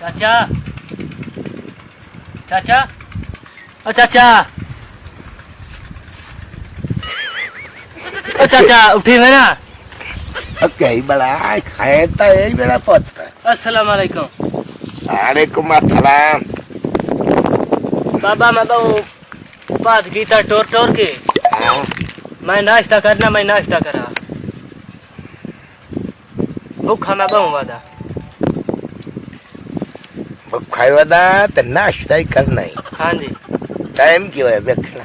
चाचा चाचा ओ चाचा ओ चाचा उठी में ना कई बड़ा खाए तो यही मेरा पुत्र। अस्सलाम वालेकुम। वालेकुम अस्सलाम। बाबा मैं बहु बात गीता टोर टोर के मैं नाश्ता करना मैं नाश्ता करा भूखा मैं बहु वादा खाए वादा तो नाश्ता ही करना ही। हाँ जी टाइम क्यों है देखना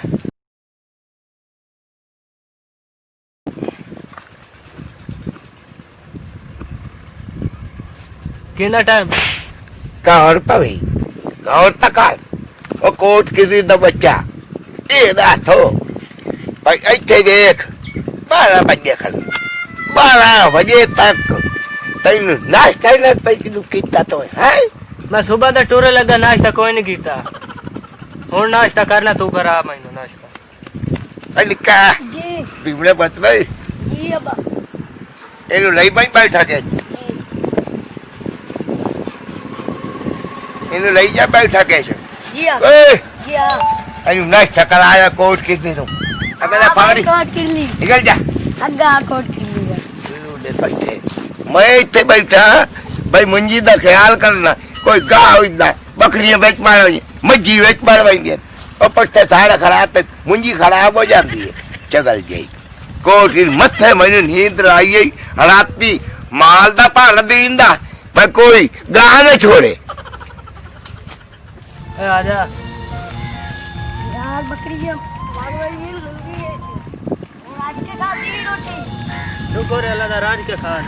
कितना टाइम कौन पवी कौन तकाल वो कोट किसी दा बच्चा ये रातो भाई ऐसे देख 12 बजे खल 12 बजे तक तेन नाश्ता ही ना पे किनु कीता तो है। मैं सुबह तो टोरे लगा नाश्ता कोई नहीं कीता हूँ नाश्ता करना तू करा मैंने नाश्ता अलिका जी बिमड़े बत भाई जी अब्बा एनु लई भाई बैठा के एनु लई जा बैठा के जी हाँ ए जी हाँ एनु नाश्ता कराया कोट कितने तुम अबे पागड़ी कोट किल्ली निकल जा अग्गा कोट किल्ली एनु ले बैठे मैं इतने बैठा भाई मुंजी दा ख्याल करना कोई गाय ना बकरियां बेच मारो मज्जी बेच मारवाएंगे और पट्टे थाड़ा खराब तक मुंजी खराब हो जाती है चगल गई कोई मत है मैंने नींद आई गई राती माल दा भाल दींदा पर कोई गाह न छोड़े ए आजा यार बकरी जी मारवाड़ी ये लंबी है और आज के साथ ही रोटी रुको रे अल्लाह दा राज के खान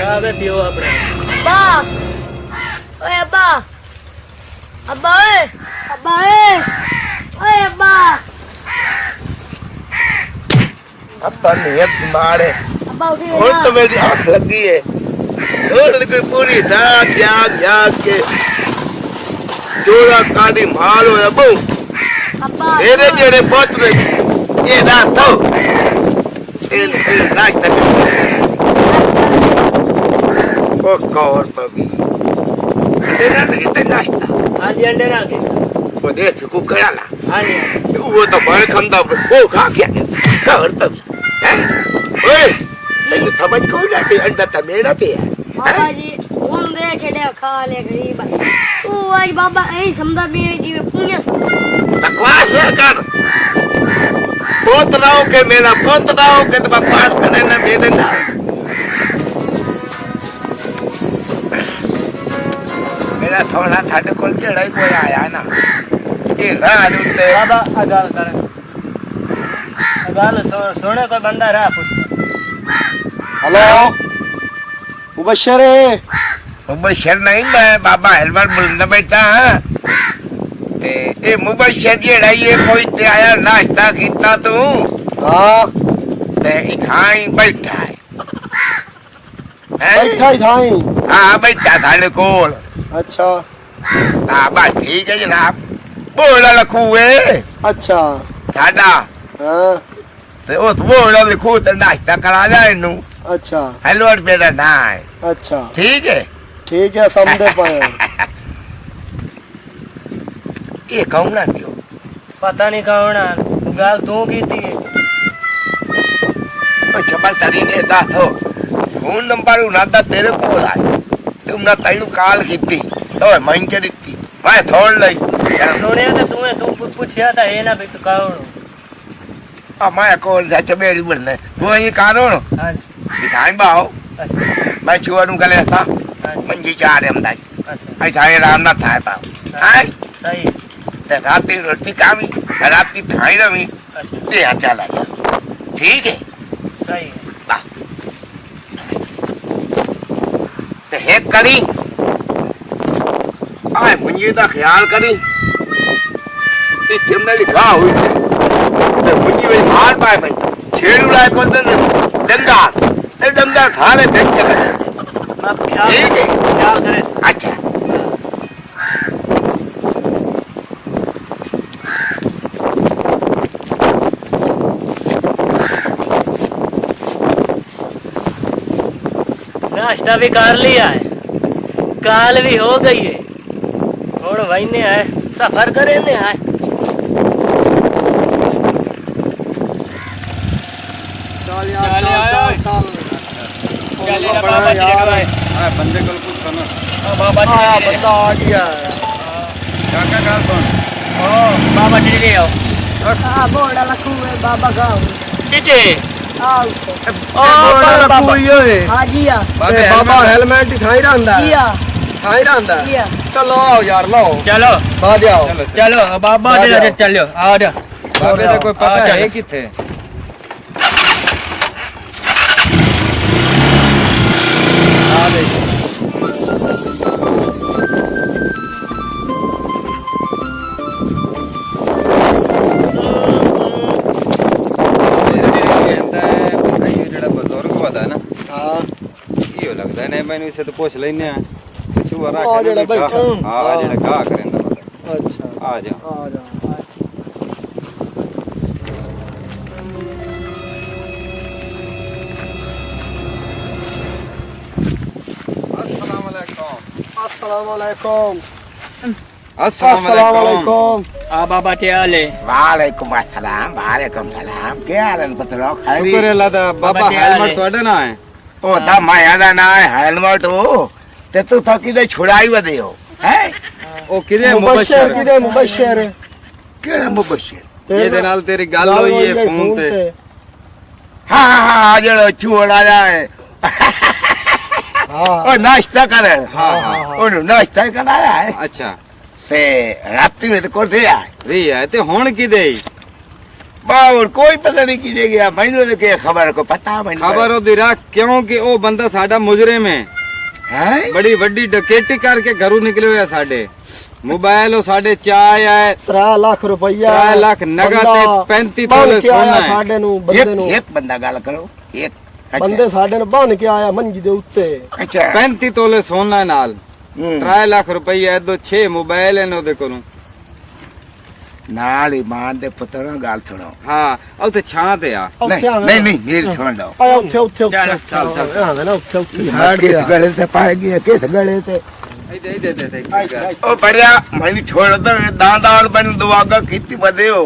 अबे पियो अपने अब्बा ओए अब्बा अब्बा ओए अब्बा ओए अब्बा अब तो नियत मारे अब्बा उठिए और ना तो मेरी आँख लगी है और कोई पूरी रात जाग जाग के चोरा काटी माल हो बू अब्बा मेरे जेड़े पोतरे ये रात हो नाश्ता ओ कौर पवी तेरा नहीं नाश्ता हाँ जी अंडे ना के वो देख को कराला हाँ जी वो तो बड़े खंदा वो खा गया कौर पवी ओए तेरे समझ कोई ना ते अंडा तो मेरा पे है बाबा जी उन दे छड़े खा ले गरीब ओ आई बाबा ऐ समझा भी जी पुण्य बकवास है कर पोतराओ के मेरा पोतराओ के तो बकवास करे ना मेरे ना मेरा थोड़ा थाटे कोल केड़ा ही कोई आया ना ये रात उते बाबा अगाल कर अगाल सोने कोई बंदा रहा पूछ हेलो मुबशर है मुबशर नहीं मैं बाबा हेलमेट बोलना बैठा ते ए मुबशर जेड़ा ये कोई ते आया नाश्ता कीता तू हाँ ते इथाई बैठा है बैठा ही था ही हाँ बैठा थाने कोल अच्छा हाँ बस ठीक है जनाब बोला लखू है अच्छा साडा हाँ ते उस बोला लिखू ते नाश्ता करा जाए नू अच्छा हेलो मेरा ना है अच्छा ठीक है समझे पाए ये कौन ना दियो पता नहीं कौन है गाल तू की थी ओ जबल तरी ने दात हो फोन नंबर उनादा तेरे को आए तुम ना तैनु काल कीती तो मैं के दित्ती मैं थोड़ लई सुने तो तू पूछया था ये ना भी तू कौन अब मैं कौन सच मेरी बनने तू ये कानून हाँ दिखाई बाओ मैं चुआरू गले था मंजी चार हम दाई ऐसा ये राम ना था पाओ हाय सही ते राती रोटी कामी राती थाई रमी ते चला जा ठीक है सही ते हेक करी आए मुंजी दा ख्याल करी इथे मेरी घा हुई ते मुंजी में मार पाए भाई छेड़ू लाए को दंगा ते दंगा खा ले देख के ठीक है ख्याल करे अच्छा नाश्ता भी कर लिया है, काल भी हो गई है, और वही है सफर करेंगे है। चल यार चल चल चल बड़ा यार हाँ बंदे को कुछ करना बाबा हाँ बंदा आ गया काका गाल सुन बाबा जी ले आओ। हाँ बोर्ड लखू है बाबा का चीचे आओ बोर्ड बाबा कोई है हाँ जी हाँ बाबा हेलमेट दिखाई रहा जी है हाँ दिखाई रहा जी है हाँ चलो आओ यार लो चलो आ जाओ चलो चलो बाबा जी ले चलो आ जा। बाबे का कोई पता चलो। है किथे आ गई ਜਿਹੜਾ ਬਜ਼ੁਰਗ ਹੁੰਦਾ ਨਾ हाँ ਇਹੋ ਲੱਗਦਾ ਨੇ ਮੈਨੂੰ ਇਸੇ ਤੋਂ ਪੁੱਛ ਲੈਨੇ ਆ ਚੂਹਾ ਰੱਖ ਆ ਜਿਹੜਾ ਬੈਠਾ। ਹਾਂ ਜਿਹੜਾ ਗਾਹ ਕਰੇਂਦਾ ਬੰਦਾ अच्छा ਆ ਜਾ आ जाओ अस्सलाम वालेकुम अस्सलाम वालेकुम अस्सलाम अस्सलाम वालेकुम वालेकुम आ बाबा चले वालेकुम अस्सलाम वालेकुम सलाम क्या हाल है पतलो खैरी ਸ਼ੁਕਰ ਅੱਲਾ ਦਾ ਬਾਬਾ ਬਾਬਾ ਜੀ ਹੈਲਮਟ ਆਲੇ। ਤੁਹਾਡਾ ਨਾ ਹੈ ओ ता माया दा ना है हेलमेट हो ते तू थकी दे छुड़ाई वदे हो हैं ਉਹ ਕਿਹਦੇ मुबशर ਮੁਬਸ਼ਰ किदे मुबशर केड़ा मुबशिर ਇਹਦੇ ਨਾਲ ਤੇਰੀ ਗੱਲ ਹੋਈ ਹੈ ਫੋਨ ਤੇ हां हां जेड़ो छुड़ा जाए हाँ ओ नाश्ता करे हाँ, हाँ, ओ नाश्ता कराया है ਅੱਛਾ ते राती में तो को दे आए ਵੀ ਹੈ ਤੇ ਹੁਣ ਕਿਦੇ बाउल कोई पता नहीं की दे गया मैंने तो के खबर को पता मैंने ਖਬਰ ਉਹਦੀ ਰੱਖ ਕਿਉਂਕਿ ਉਹ ਬੰਦਾ ਸਾਡਾ ਮੁਜਰਮ ਹੈ है ਬੜੀ ਵੱਡੀ ਡਕੈਤੀ ਕਰਕੇ ਘਰੋਂ ਨਿਕਲੇ ਹੋਇਆ ਸਾਡੇ ਮੋਬਾਈਲ ਉਹ ਸਾਡੇ ਚਾਹ ਹੈ 3 लाख रुपया 3 ਲੱਖ ਨਗਦ ਤੇ 35 ਤੋਲੇ ਸੋਨਾ ਹੈ ਸਾਡੇ ਨੂੰ ਬੰਦੇ ਨੂੰ एक बंदा गाल करो एक अच्छा, ਬੰਦੇ ਸਾਡੇ ਨੂੰ ਬੰਨ ਕੇ ਆਇਆ ਮੰਜੀ ਦੇ ਉੱਤੇ अच्छा 35 ਤੋਲੇ ਸੋਨਾ ਨਾਲ हम्म। 3 ਲੱਖ ਰੁਪਈਆ ਇਹਦੋਂ 6 ਮੋਬਾਈਲ ਨੇ ਉਹਦੇ ਕੋਲੋਂ नाल ईमान दे पुत्र गाल सुनो ਹਾਂ ਉੱਥੇ ਛਾਂ ਤੇ ਆ नहीं नहीं नहीं मेरी छोड़ दो ਆਇਆ ਉੱਥੇ ਉੱਥੇ ਚੱਲ, ਚੱਲ, ਚੱਲ। ਹਾਂ ਨਾ ਉੱਥੇ ਉੱਥੇ किस गले से पाएगी किस गले से ਇਹਦੇ ਦੇ ओ बढ़िया मैंने छोड़ दो दांदाल बन दुआगा कितनी बदे हो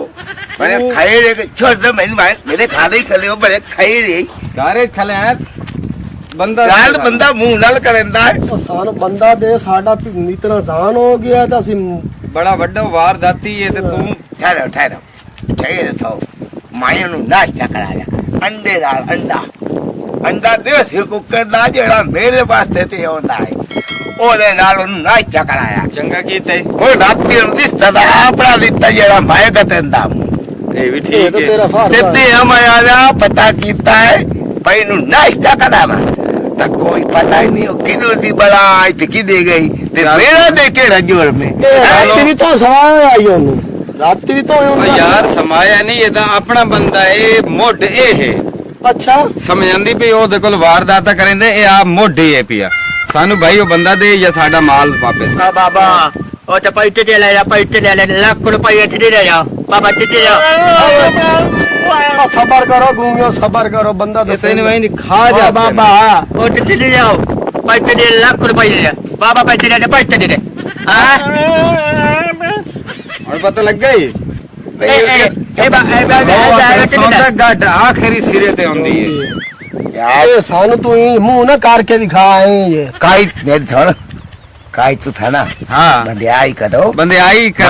मैंने खाए रे छोड़ दो मैंने भाई मेरे खाने ही खले हो बड़े खाए रे ਘਰੇ ਖਲੇ ਆ ਬੰਦਾ गाल बंदा मुंह नाल करंदा है ਉਹ ਸਾਨੂੰ ਬੰਦਾ ਦੇ ਸਾਡਾ ਭਿੰਨੀ ਤਰ੍ਹਾਂ ਸਾਨ ਹੋ ਗਿਆ ਤਾਂ ਅਸੀਂ ਬੜਾ ਵੱਡਾ ਵਾਰਦਾਤੀ ਹੈ ਤੇ ਤੂੰ ठहरो ठहरो चाहिए तो माया नु नाश्ता कराया अंडे दाल अंडा अंडा देसी कुकर दा जेड़ा मेरे वास्ते ते होंदा है ओदे नाल नु नाश्ता कराया ਚੰਗਾ ਕੀਤੇ ओ राती नु दिसदा दा अपना दित्ता जेड़ा माया कतंदा ਇਹ ਵੀ ਇਹ ਠੀਕ ਤਾਂ ਹੈ ਤੇਰਾ ਫਰਜ਼ ते हमारा दा पता कीता है भाई नु नाश्ता करावा ता कोई पता ही नहीं हो किदो दी बड़ा आई ते किदे गई ते मेरा देखे रजोल में ਰਾਤੀ ਵੀ ਤਾਂ ਸਵਾਲ ਆਈ ਉਹਨੂੰ ਰਾਤੀ ਵੀ ਤਾਂ ਓ ਉਹਨੂੰ ਯਾਰ ਸਮਾਇਆ ਨਹੀਂ ਇਹ ਤਾਂ ਆਪਣਾ ਬੰਦਾ ਇਹ ਮੁੱਢ ਇਹ ਹੈ ਅੱਛਾ ਸਮਝਾਂਦੀ ਪਈ ਉਹਦੇ ਕੋਲ ਵਾਰਦਾਤ ਕਰੇਂਦੇ ਇਹ ਆ ਮੋਢੇ ਹੈ ਪਿਆ ਸਾਨੂੰ ਭਾਈ ਉਹ ਬੰਦਾ ਦੇ ਜਾਂ ਸਾਡਾ ਮਾਲ ਵਾਪਸ आ बाबा ओ तो पैसे दे ले पैसे ले ले लाख रुपये दे ले जाओ बाबा दे जाओ ਆ ਸਬਰ ਕਰੋ ਗੂੰਗਿਓ ਸਬਰ ਕਰੋ ਬੰਦਾ ਇਹ ਤੈਨੂੰ ਵਹੀਂ ਖਾ ओ ਜਾ बाबा ओ दे जाओ पैसे दे लाख रुपये दे ले बाबा पैसे दे दे हाँ ਹੁਣ ਪਤਾ ਲੱਗ ਗਈ ਸੌਦਾ ਗੱਡ ਆਖਰੀ ਸਿਰੇ ਤੇ ਆਉਂਦੀ ਹੈ यार ਇਹ ਸਾਨੂੰ ਤੂੰ ਹੀ ਮੂੰਹ ਨਾ ਕਰਕੇ ਦਿਖਾ ਇਹ काई मेरे छोड़ काई तू था ना ਹਾਂ बंदे आई करो ਬੰਦੇ ਆਈ मैं ਕਰ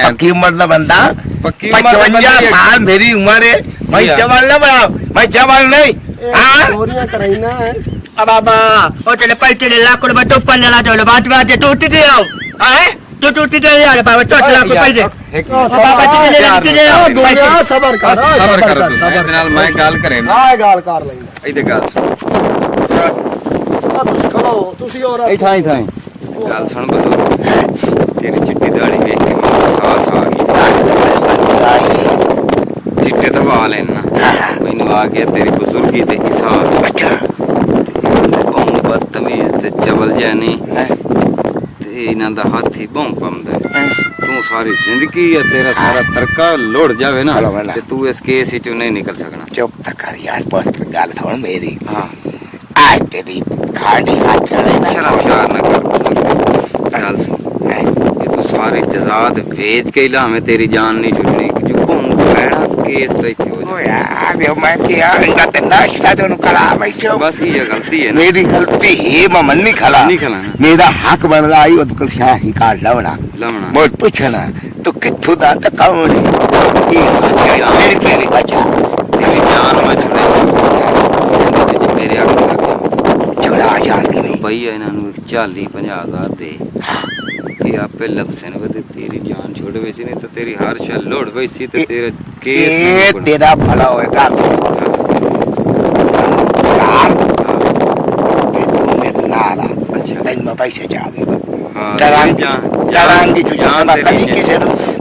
पक्की उम्र का बंदा पक्की उम्र का 55 बंदा है। साल मेरी उम्र है मैं या। जवान ना बनाओ मैं जवान नहीं ਇਹ हाँ ਚੋਰੀਆਂ ਕਰਾਈਨਾ ਹੈ आ बाबा ओ चले पैसे दे लाख रुपये तो पन्ने ला चलो बात तू दे आओ हाँ तू दे यार बाबा तो लाख रुपये दे बाबा दे ले ਆ ਗੂੰਗਿਆ ਸਬਰ ਕਰ ਆ ਸਬਰ ਕਰ ਤੂੰ ਸਬਰ ਇਹਦੇ ਨਾਲ ਮੈਂ ਗੱਲ ਕਰੇ ਨਾ ਆ ਗੱਲ ਕਰ ਲੈਂਦਾ ਇਹਦੇ ਗੱਲ ਸੁਣ ਆ ਤੁਸੀਂ ਖਲੋ ਤੁਸੀਂ ਹੋਰ ਇੱਥਾਂ ਗੱਲ ਸੁਣ ਬਜ਼ੁਰਗ ਤੇਰੀ ਚਿੱਟੀ ਦਾੜੀ ਵੇਖ ਕੇ ਮੈਨੂੰ ਸਾਹ ਆ ਗਈ ਚਿੱਟੇ ਤਾਂ ਵਾਲ ਲੈਣਾ ਮੈਨੂੰ ਆ ਗਿਆ ਤੇਰੀ ਬਜ਼ੁਰਗੀ ਤੇ ਇਸਾਸ अच्छा ਬਹੁਤ ਬਦਤਮੀਜ਼ ਤੇ ਚਵਲ ਜਾਨੀ ਤੇ ਇਹਨਾਂ ਦਾ ਹੱਥ ਹੀ ਬਹੁ ਪੰਦਾ ਤੂੰ ਸਾਰੀ ਜ਼ਿੰਦਗੀ ਹੈ ਤੇਰਾ ਸਾਰਾ ਤਰਕਾ ਲੋੜ ਜਾਵੇ ਨਾ ਹਲੋ ਵਾਲਾ। ਤੇ ਤੂੰ ਇਸ ਕੇਸ ਵਿੱਚੋਂ ਨਹੀਂ ਨਿਕਲ ਸਕਣਾ चुप तक कर यार बस गाल थोड़ मेरी ਹਾਂ आए तेरी खाड़ी हाथ चले ना शर्मशार न कर। गल सुन, ये तू सारी जजात वेच के ला हमें तेरी जान नहीं छुटनी जो घूम पैना केस तो इत्थे हो ओ यार यो मैं किया इनका ते नाश्ता तो करा बैठो बस ये गलती है ना। मेरी गलती है मैं मन नहीं खला नहीं खलाना। मेरा हक बन रहा है तो कल शाही काट लवना लमना मोट पूछना तो किथु दा त कौन है ये मेरे के नहीं बचा तेरी जान में छुड़े मेरे आगे लग गया छुड़ा यार के नहीं भैया इन्होंने 40-50,000 दे ये आपे लपसे ने बदे तेरी जान छोड़ वैसी नहीं तो तेरी हर शल लोड वैसी तो तेरा केस ये नहीं होगा। तेरा भला होएगा यार ये तुमने तो नाला अच्छा दिन में पैसे जा दे हाँ चलांगी तुझे जान मैं कभी तेरी किसे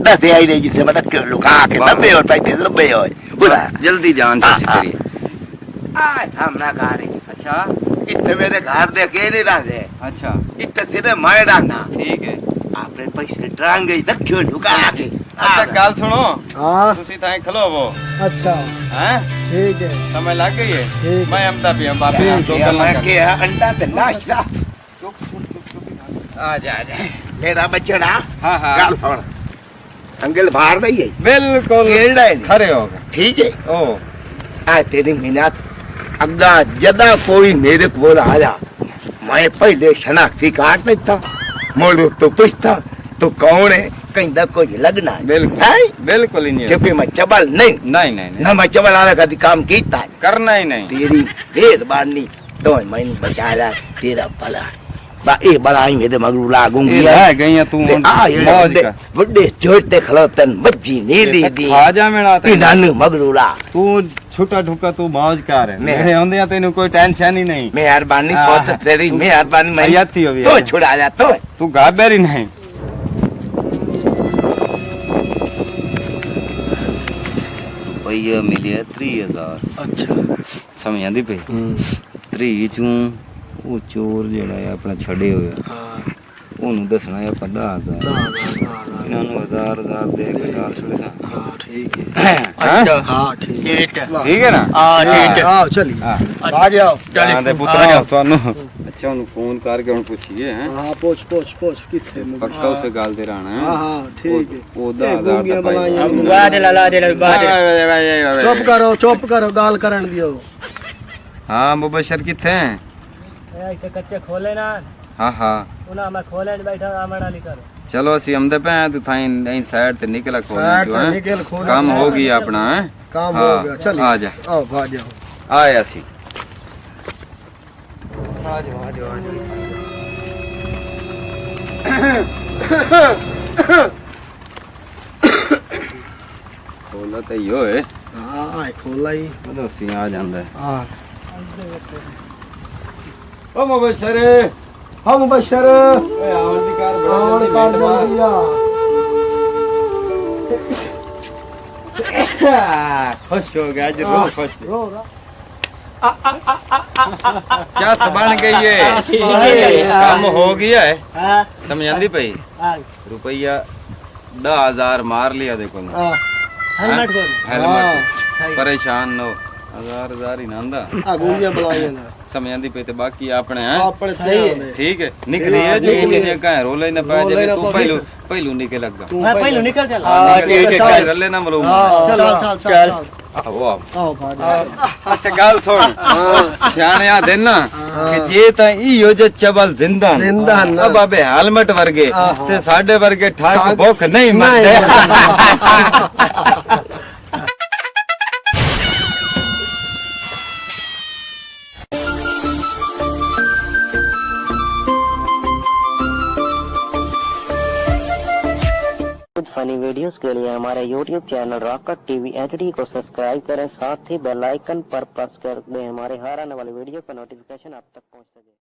दस आई रही जिसे मतलब क्यों लुका के दबे और पैसे दबे और बुला जल्दी जान हाँ, से हाँ। तेरी आज हमला गाड़ी अच्छा इतने मेरे घर दे के नहीं रहे अच्छा इतने सीधे मैं रहना ठीक है। आपने पैसे ट्रांगे रखियो लुका के अच्छा गल सुनो हाँ तुसी ताई खलो वो अच्छा हैं ठीक है समय लग गई है ठीक। मैं अमदा भी हम बाबे मैं दो गल्ला कर के अंडा ते नाश्ता आ जा मेरा बच्चा हाँ हाँ गल फोन अंगल बाहर नहीं है बिल्कुल खेल रहे हैं। खरे होगा ठीक है ओ आ तेरी मिन्नत अग्गा जदा कोई मेरे को आया मैं पहले शनाख्ती काट देता मोड़ तो पूछता तो कौन है कहीं तक कोई लगना है बिल्कुल बिल्कुल ही नहीं क्योंकि मैं चबल नहीं नहीं नहीं नहीं ना मैं चबल आने का काम कीता है करना ही नहीं तेरी मेहरबानी तो मैंने बचाया तेरा भला बा ए बलाई मेरे मगरू लागूंगी रह गई तू मौज कर बुड्ढे छोटे खलोतन बच्ची नीली दी खा जा मेरा नानू मगरूला तू छुटा ठुका तू मौज कर है मैं- मेरे होंदे तेन कोई टेंशन ही नहीं मेहरबानी हाँ। बहुत तेरी मेहरबानी मैं हयाती हो तो छुड़ा जा तो तू घाबेरी नहीं भैया मिले 30,000 अच्छा समझ आंदी पे 30 ਚੋਂ ਉਹ ਚੋਰ ਜਿਹੜਾ ਹੈ ਆਪਣਾ ਛੜੇ ਹੋਇਆ हाँ ਉਹਨੂੰ ਦੱਸਣਾ ਹੈ 50,000 ਇਹਨਾਂ ਨੂੰ 1000 ਦੇ ਕੇ ਨਾਲ ਛੜੇ ਸਾਂ हाँ ठीक है अच्छा हाँ ठीक है ठीक है ਠੀਕ ਹੈ ਨਾ हाँ ठीक है हाँ चलिए ਹਾਂ आ जाओ ਹਾਂ ਦੇ ਪੁੱਤਰ ਨੇ ਤੁਹਾਨੂੰ ਅੱਛਾ ਉਹਨੂੰ ਫੋਨ ਕਰਕੇ ਹੁਣ ਪੁੱਛੀਏ ਹੈ हाँ पोच किथे मुझे ਪੱਕਾ ਉਸੇ ਗੱਲ ਤੇ ਰਹਿਣਾ हाँ ਹੈ हाँ ठीक है ਉਹ ए, 10,000 गूंगियां ਦਾ बनाइयां ਭਾਈ बाद ला दे बाद चुप करो गाल करन दियो ਹਾਂ ਮੁਬਸ਼ਰ ਕਿੱਥੇ ਹੈ ਇੱਥੇ ਕੱਚੇ ਖੋਲੇ ਨਾ ਹਾਂ ਹਾਂ ਉਹਨਾਂ ਮੈਂ ਖੋਲੇ 'ਚ ਬੈਠਾ ਆਮਣ ਵਾਲੀ ਕਰ ਚਲੋ ਅਸੀਂ ਆਮਦੇ ਪਏ ਹਾਂ, ਤੂੰ ਥਾਈ ਨਹੀਂ ਸਾਈਡ ਤੇ ਨਿਕਲ ਖੋਲ साइड ਜੋ पे ਹੈ निकल खोल ਕੰਮ ਹੋ ਗਿਆ ਆਪਣਾ ਹੈ काम हाँ, हो गया चलिए आ जा। आओ आ जाओ ਆਇਆ ਸੀ आ जाओ आ जाओ आ जाओ ਖੋਲਾ ਤਾਂ ਹੀ ਹੋਏ हाँ आए खोला ही ਉਦੋਂ ਅਸੀਂ ਆ ਜਾਂਦਾ ਹੈ हाँ ਓ ਮੁਬਸ਼ਰ हम बशर ਓਏ ਆਉਣ ਦੀ ਕਾਰ कौन काट दिया खुश हो गया आज रो खुश रो रो चस बन गई है है। काम हो गया है ਹਾਂ समझ आंदी पई ਹਾਂ रुपया 10,000 मार लिया देखो ना हेलमेट को हेलमेट सही परेशान न हो हजार ही नांदा आ गूंगियां बनाई ना समझ आंदी पई ते बाकी अपने हैं अपने सही है। ध्यान दे। ठीक है निकली है जो ठीक है। कुछ का रोले न पा रोले जावे न तू पा पहलू पहलू निकल लगा तू मैं पहले- पहले निकल चल हाँ, ठीक है चल। रले ना मालूम हाँ चल, चल चल चल। चल आओ आओ आओ भाग अच्छा गल सुन सियाने आ देना कि जे ता इयो जे चबल जिंदा न, जिंदा न। अब अबे हेलमेट वर्गे आहा। ते साडे वर्गे ठाक ठाक- भूख नहीं मरते कुछ फनी वीडियोस के लिए हमारे YouTube channel rock-cut TV HD को सब्सक्राइब करें, साथ ही बेल आइकन पर प्रेस कर दें हमारे हर आने वाले वीडियो का नोटिफिकेशन आप तक पहुंच सके।